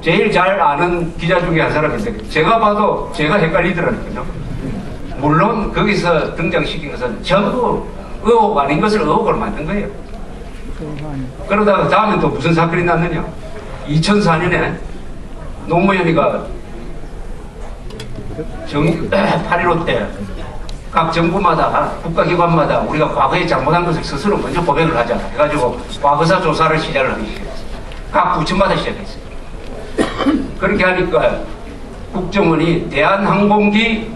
제일 잘 아는 기자 중에 한 사람인데 제가 봐도 제가 헷갈리더라고요. 물론 거기서 등장시킨 것은 전부 의혹 아닌 것을 의혹으로 만든 거예요. 그러다가 다음에 또 무슨 사건이 났느냐. 2004년에 노무현이가 8.15 때 각 정부마다 국가기관마다 우리가 과거에 잘못한 것을 스스로 먼저 고백을 하자 해가지고 과거사 조사를 시작을 하기 시작했어요. 각 부처마다 시작했어요. 그렇게 하니까 국정원이 대한항공기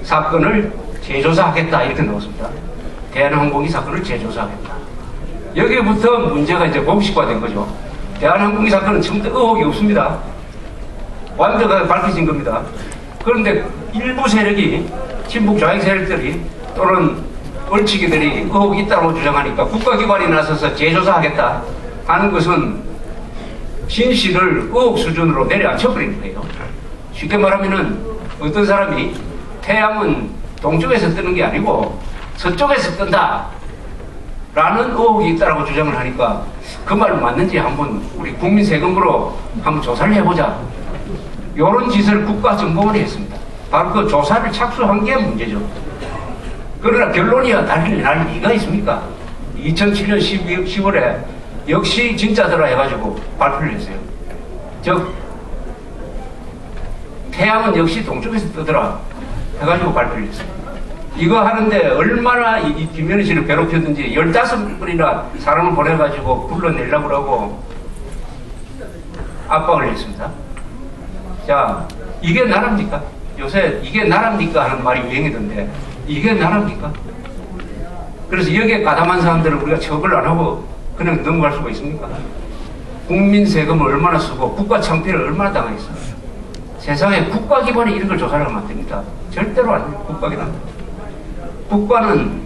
사건을 재조사하겠다 이렇게 나왔습니다. 대한항공기 사건을 재조사하겠다. 여기부터 문제가 이제 공식화된 거죠. 대한항공기 사건은 처음부터 의혹이 없습니다. 완벽하게 밝혀진 겁니다. 그런데 일부 세력이 친북 좌익 세력들이 또는 얼치기들이 의혹이 있다고 주장하니까 국가기관이 나서서 재조사하겠다 하는 것은 진실을 의혹 수준으로 내려앉혀버리는 거예요. 쉽게 말하면은 어떤 사람이 태양은 동쪽에서 뜨는 게 아니고 서쪽에서 뜬다 라는 의혹이 있다고 주장을 하니까 그 말 맞는지 한번 우리 국민 세금으로 한번 조사를 해보자. 이런 짓을 국가정보원이 했습니다. 바로 그 조사를 착수한 게 문제죠. 그러나 결론이야 날 리가 있습니까? 2007년 10월에 역시 진짜더라 해가지고 발표를 했어요. 즉 태양은 역시 동쪽에서 뜨더라 해가지고 발표를 했어요. 이거 하는데 얼마나 이 김현희 씨를 괴롭혔는지 15분이나 사람을 보내가지고 불러내려고 하고 압박을 했습니다. 자, 이게 나랍니까? 요새 이게 나랍니까? 하는 말이 유행이던데 이게 나랍니까? 그래서 여기에 가담한 사람들을 우리가 처벌 안 하고 그냥 넘어갈 수가 있습니까? 국민 세금을 얼마나 쓰고 국가 창피를 얼마나 당하겠어요. 세상에 국가 기관이 이런 걸 조사를 하면 안 됩니다. 절대로 안 돼요. 국가기관. 국가는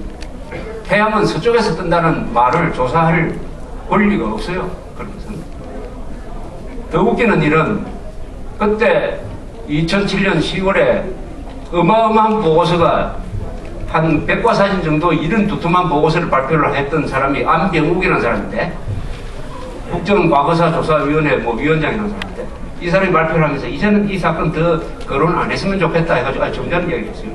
태양은 서쪽에서 뜬다는 말을 조사할 권리가 없어요. 그런 것은. 더 웃기는 일은 그때 2007년 10월에 어마어마한 보고서가 한 100과사진 정도 이런 두툼한 보고서를 발표를 했던 사람이 안병욱이라는 사람인데 국정과거사조사위원회 위원장이라는 사람인데 이 사람이 발표를 하면서 이제는 이 사건 더 거론 안 했으면 좋겠다 해가지고 좀 전에 이야기를 했어요.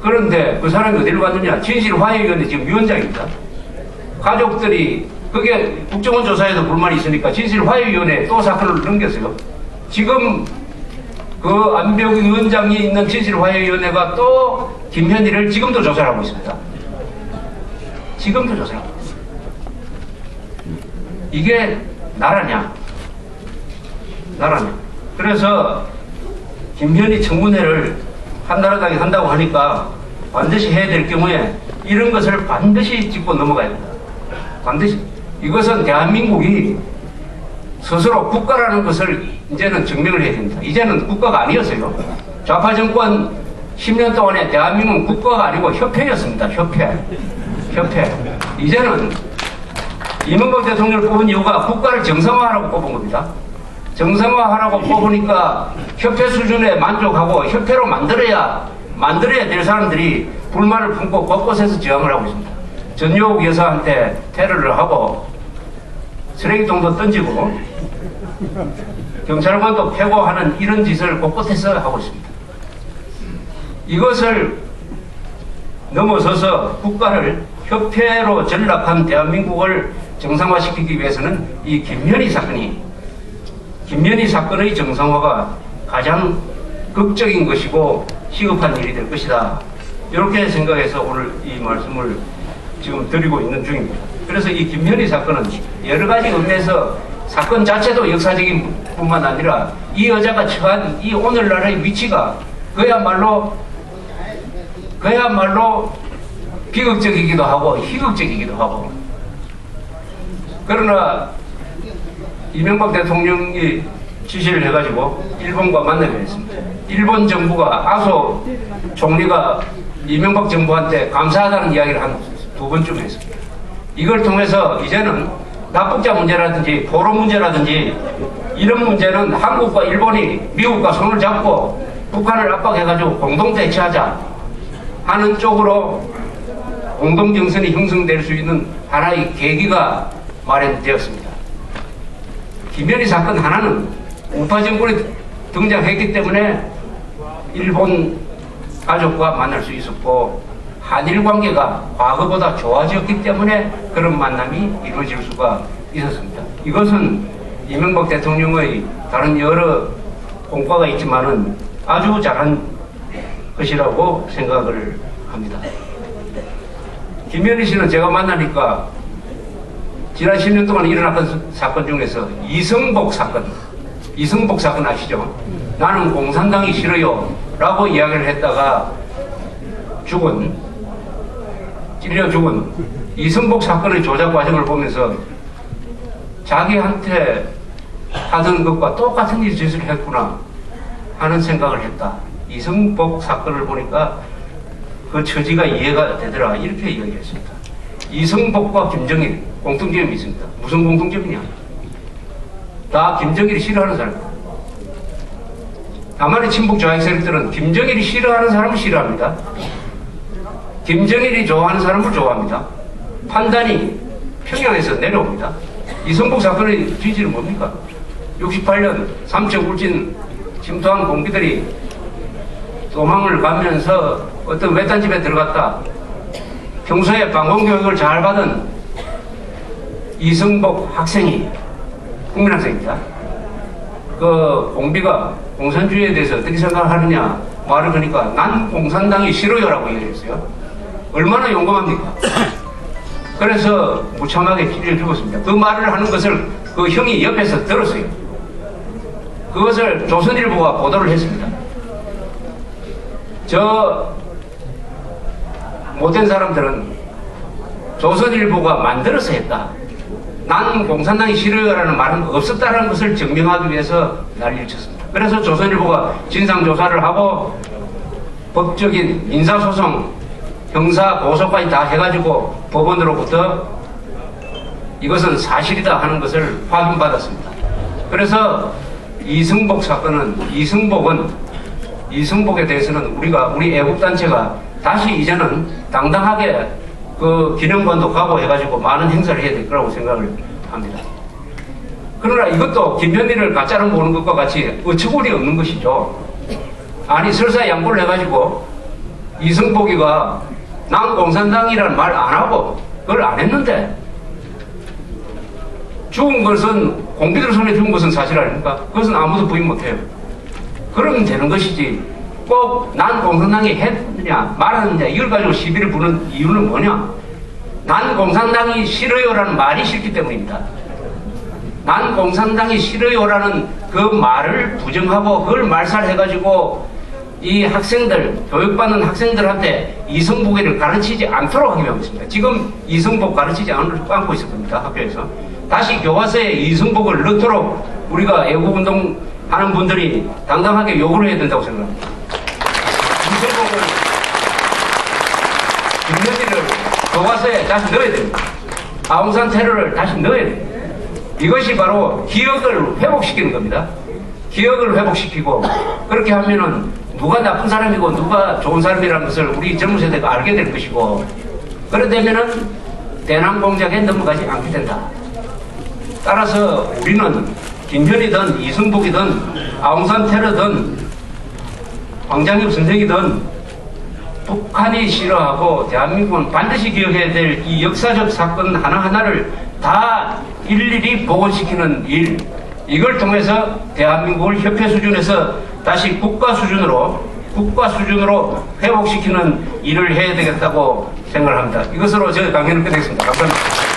그런데 그 사람이 어디로 갔느냐. 진실화해위원회 지금 위원장입니다. 가족들이 그게 국정원 조사에도 불만이 있으니까 진실화해위원회에 또 사건을 넘겼어요. 지금 그 안병욱 위원장이 있는 진실화해위원회가 또 김현희를 지금도 조사를 하고 있습니다. 지금도 조사를 하고 있습니다. 이게 나라냐? 나라냐? 그래서 김현희 청문회를 한나라당이 한다고 하니까 반드시 해야 될 경우에 이런 것을 반드시 짚고 넘어가야 된다. 반드시. 이것은 대한민국이 스스로 국가라는 것을 이제는 증명을 해야 됩니다. 이제는 국가가 아니었어요. 좌파 정권 10년 동안에 대한민국은 국가가 아니고 협회였습니다. 협회. 이제는 이명박 대통령을 뽑은 이유가 국가를 정상화하라고 뽑은 겁니다. 정상화하라고 뽑으니까 협회 수준에 만족하고 협회로 만들어야 될 사람들이 불만을 품고 곳곳에서 저항을 하고 있습니다. 전효옥 여사한테 테러를 하고 쓰레기통도 던지고 경찰관도 패고 하는 이런 짓을 곳곳에서 하고 있습니다. 이것을 넘어서서 국가를 협회로 전락한 대한민국을 정상화시키기 위해서는 이 김현희 사건의 정상화가 가장 극적인 것이고 시급한 일이 될 것이다. 이렇게 생각해서 오늘 이 말씀을 지금 드리고 있는 중입니다. 그래서 이 김현희 사건은 여러 가지 의미에서 사건 자체도 역사적인 뿐만 아니라 이 여자가 처한 이 오늘날의 위치가 그야말로 비극적이기도 하고 희극적이기도 하고. 그러나 이명박 대통령이 지시를 해가지고 일본과 만나기로 했습니다. 일본 정부가 아소 총리가 이명박 정부한테 감사하다는 이야기를 한 2번쯤 했습니다. 이걸 통해서 이제는 납북자 문제라든지 포로 문제라든지 이런 문제는 한국과 일본이 미국과 손을 잡고 북한을 압박해가지고 공동 대처하자 하는 쪽으로 공동정선이 형성될 수 있는 하나의 계기가 마련되었습니다. 김현희 사건 하나는 우파 정권이 등장했기 때문에 일본 가족과 만날 수 있었고, 한일 관계가 과거보다 좋아졌기 때문에 그런 만남이 이루어질 수가 있었습니다. 이것은 이명박 대통령의 다른 여러 공과가 있지만은 아주 잘한 것이라고 생각을 합니다. 김현희 씨는 제가 만나니까 지난 10년 동안 일어났던 사건 중에서 이승복 사건 아시죠? 나는 공산당이 싫어요 라고 이야기를 했다가 찔려 죽은 이승복 사건의 조작 과정을 보면서 자기한테 하던 것과 똑같은 짓을 했구나 하는 생각을 했다. 이승복 사건을 보니까 그 처지가 이해가 되더라, 이렇게 이야기했습니다. 이승복과 김정일 공통점이 있습니다. 무슨 공통점이냐? 다 김정일이 싫어하는 사람입니다. 다만의 친북 좌익 세력들은 김정일이 싫어하는 사람을 싫어합니다. 김정일이 좋아하는 사람을 좋아합니다. 판단이 평양에서 내려옵니다. 이승복 사건의 취지는 뭡니까? 68년 삼척 울진 침투한 공비들이 도망을 가면서 어떤 외딴 집에 들어갔다. 평소에 방공교육을 잘 받은 이승복 학생이, 국민학생입니다. 그 공비가 공산주의에 대해서 어떻게 생각하느냐 말을 하니까 난 공산당이 싫어요라고 얘기했어요. 얼마나 용감합니까? 그래서 무참하게 찔려 죽었습니다. 그 말을 하는 것을 그 형이 옆에서 들었어요. 그것을 조선일보가 보도를 했습니다. 저 못된 사람들은 조선일보가 만들어서 했다. 난 공산당이 싫어요라는 말은 없었다는 것을 증명하기 위해서 난리를 쳤습니다. 그래서 조선일보가 진상조사를 하고 법적인 민사소송, 형사고소까지 다 해가지고 법원으로부터 이것은 사실이다 하는 것을 확인받았습니다. 그래서 이승복 사건은, 이승복에 대해서는 우리 애국단체가 다시 이제는 당당하게 그 기념관도 가고 해가지고 많은 행사를 해야 될 거라고 생각을 합니다. 그러나 이것도 김현희를 가짜로 보는 것과 같이 어처구니 없는 것이죠. 아니 설사 양보를 해가지고 이승복이가 난 공산당이라는 말 안 하고 그걸 안 했는데 죽은 것은 공비들 손에 죽은 것은 사실 아닙니까? 그것은 아무도 부인 못해요. 그러면 되는 것이지 꼭 난 공산당이 했느냐 말았느냐 이걸 가지고 시비를 부는 이유는 뭐냐? 난 공산당이 싫어요라는 말이 싫기 때문입니다. 난 공산당이 싫어요라는 그 말을 부정하고 그걸 말살해가지고 이 학생들, 교육받는 학생들한테 이승복이를 가르치지 않도록 하기 위함입니다. 지금 이승복 가르치지 않고 있을 겁니다. 학교에서. 다시 교과서에 이승복을 넣도록 우리가 애국운동 하는 분들이 당당하게 요구를 해야 된다고 생각합니다. 이승복을, 김현희를 교과서에 다시 넣어야 됩니다. 아웅산 테러를 다시 넣어야 됩니다. 이것이 바로 기억을 회복시키는 겁니다. 기억을 회복시키고 그렇게 하면은 누가 나쁜 사람이고 누가 좋은 사람이라는 것을 우리 젊은 세대가 알게 될 것이고 그러되면은 대남 공작에 넘어가지 않게 된다. 따라서 우리는 김현희든 이승복이든 아웅산 테러든 황장엽 선생이든 북한이 싫어하고 대한민국은 반드시 기억해야 될 이 역사적 사건 하나하나를 다 일일이 복원시키는 일, 이걸 통해서 대한민국을 협회 수준에서 다시 국가 수준으로 회복시키는 일을 해야 되겠다고 생각을 합니다. 이것으로 제 강연을 끝내겠습니다. 감사합니다.